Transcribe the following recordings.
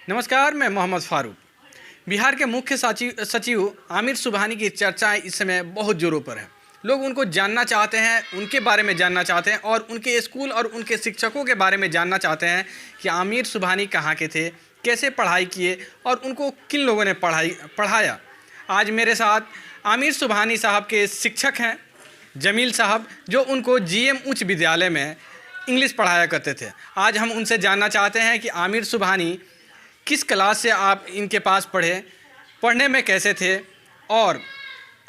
नमस्कार, मैं मोहम्मद फ़ारूक। बिहार के मुख्य सचिव आमिर सुबहानी की चर्चाएं इस समय बहुत ज़ोरों पर है। लोग उनको जानना चाहते हैं, उनके बारे में जानना चाहते हैं और उनके स्कूल और उनके शिक्षकों के बारे में जानना चाहते हैं कि आमिर सुबहानी कहाँ के थे, कैसे पढ़ाई किए और उनको किन लोगों ने पढ़ाया। आज मेरे साथ आमिर सुबहानी साहब के शिक्षक हैं जमील साहब, जो उनको जीएम उच्च विद्यालय में इंग्लिश पढ़ाया करते थे। आज हम उनसे जानना चाहते हैं कि आमिर सुबहानी किस क्लास से आप इनके पास पढ़े, पढ़ने में कैसे थे और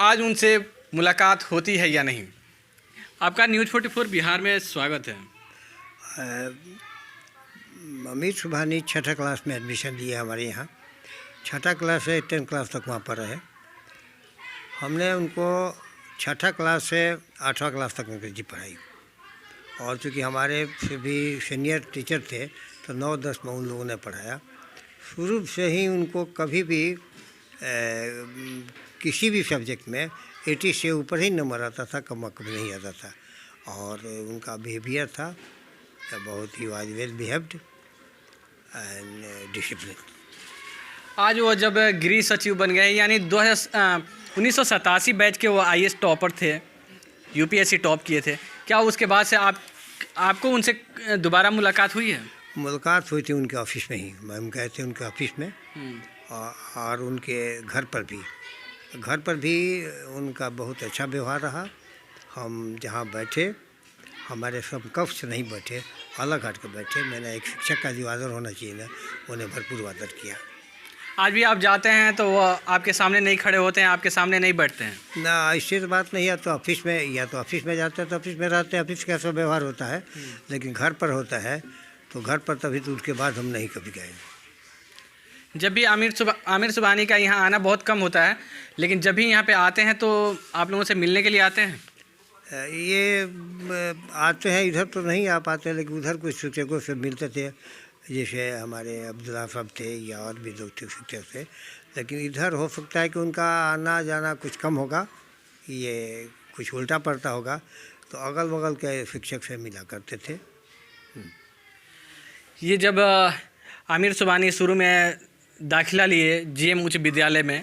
आज उनसे मुलाकात होती है या नहीं। आपका न्यूज़ 44 बिहार में स्वागत है। आमिर सुबहानी छठा क्लास में एडमिशन लिया हमारे यहाँ। छठा क्लास से 10th क्लास तक वहाँ पर रहे। हमने उनको छठा क्लास से 8वां क्लास तक अंग्रेजी पढ़ाई और चूँकि हमारे से भी सीनियर टीचर थे तो 9-10 में उन लोगों ने पढ़ाया। शुरू से ही उनको कभी भी किसी भी सब्जेक्ट में 80 से ऊपर ही नंबर आता था, कम कभी नहीं आता था। और उनका बिहेवियर था बहुत he was well behaved and discipline. आज वो जब गृह सचिव बन गए, यानी 1987 बैच के वो IAS टॉपर थे, UPSC टॉप किए थे, क्या उसके बाद से आपको उनसे दोबारा मुलाकात हुई है? मुलाकात हुई थी उनके ऑफिस में ही। हम गए थे उनके ऑफिस में और उनके घर पर भी उनका बहुत अच्छा व्यवहार रहा। हम जहाँ बैठे, हमारे समकक्ष से नहीं बैठे, अलग हट के बैठे। मैंने एक शिक्षक का जो आदर होना चाहिए ना, उन्हें भरपूर आदर किया। आज भी आप जाते हैं तो वो आपके सामने नहीं खड़े होते हैं, आपके सामने नहीं बैठते हैं ना? ऐसी तो बात नहीं है। तो ऑफिस में जाते हैं तो ऑफिस में रहते हैं, ऑफिस का ऐसा व्यवहार होता है। लेकिन घर पर होता है तो घर पर तभी तो उसके बाद हम नहीं कभी गए। जब भी आमिर सुबहानी का यहाँ आना बहुत कम होता है, लेकिन जब भी यहाँ पे आते हैं तो आप लोगों से मिलने के लिए आते हैं? ये आते हैं, इधर तो नहीं आ पाते, लेकिन उधर कुछ शिक्षकों से मिलते थे, जैसे हमारे अब्दुल्ला साहब थे या और भी लोग थे शिक्षक थे। लेकिन इधर हो सकता है कि उनका आना जाना कुछ कम होगा, ये कुछ उल्टा पड़ता होगा। तो अगल बगल के शिक्षक से मिला करते थे। ये जब आमिर सुबहानी शुरू में दाखिला लिए जीएम उच्च विद्यालय में,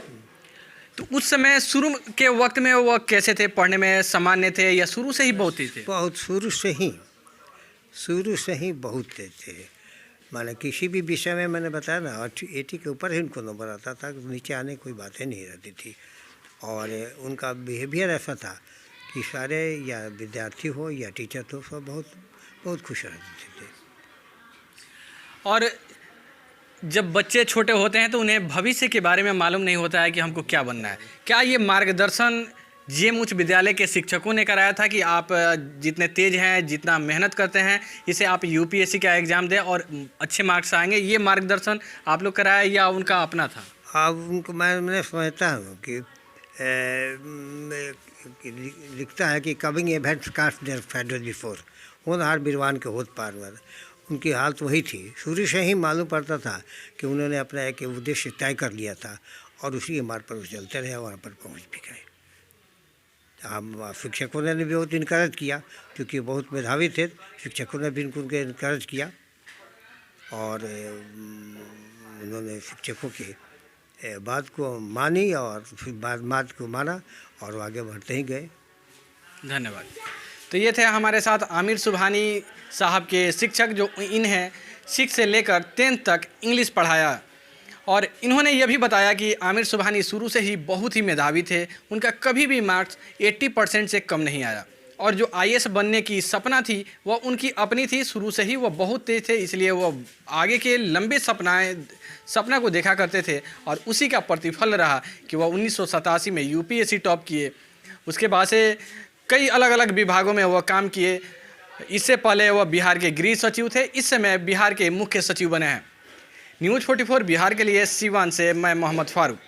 तो उस समय शुरू के वक्त में वो कैसे थे? पढ़ने में सामान्य थे या शुरू से ही बहुत ही थे? बहुत शुरू से ही बहुत तेज थे। माने किसी भी विषय में मैंने बताया ना, 80 के ऊपर ही उनको नंबर आता था, नीचे आने कोई बातें नहीं रहती थी। और उनका बिहेवियर ऐसा था कि सारे या विद्यार्थी हो या टीचर हो, सब बहुत खुश रहते थे। और जब बच्चे छोटे होते हैं तो उन्हें भविष्य के बारे में मालूम नहीं होता है कि हमको क्या बनना है। क्या ये मार्गदर्शन जीएम उच्च विद्यालय के शिक्षकों ने कराया था कि आप जितने तेज़ हैं, जितना मेहनत करते हैं, इसे आप UPSC का एग्ज़ाम दें और अच्छे मार्क्स आएंगे? ये मार्गदर्शन आप लोग कराया या उनका अपना था? अब उनको मैंने समझता हूँ कि लिखता है कि coming events cast their shadows before, होनहार बीरवान के होत पार। उनकी हालत वही थी। शुरू से ही मालूम पड़ता था कि उन्होंने अपना एक उद्देश्य तय कर लिया था और उसी के मार्ग पर वो चलते रहे, वहाँ पर पहुँच भी गए। हम शिक्षकों ने भी बहुत इनकरेज किया, क्योंकि बहुत मेधावी थे। शिक्षकों ने भी उनको इनकरेज किया और उन्होंने शिक्षकों की बात को मानी और फिर बात को माना और आगे बढ़ते ही गए। धन्यवाद। तो ये थे हमारे साथ आमिर सुबहानी साहब के शिक्षक, जो इन्हें 6 से लेकर 10th तक इंग्लिश पढ़ाया। और इन्होंने यह भी बताया कि आमिर सुबहानी शुरू से ही बहुत ही मेधावी थे। उनका कभी भी मार्क्स 80% से कम नहीं आया और जो IAS बनने की सपना थी वह उनकी अपनी थी। शुरू से ही वह बहुत तेज थे, इसलिए वह आगे के लंबे सपना को देखा करते थे और उसी का प्रतिफल रहा कि वह 1987 में UPSC टॉप किए। उसके बाद से कई अलग अलग विभागों में वह काम किए। इससे पहले वह बिहार के गृह सचिव थे, इस समय बिहार के मुख्य सचिव बने हैं। न्यूज़ 44 बिहार के लिए सीवान से मैं मोहम्मद फ़ारूक।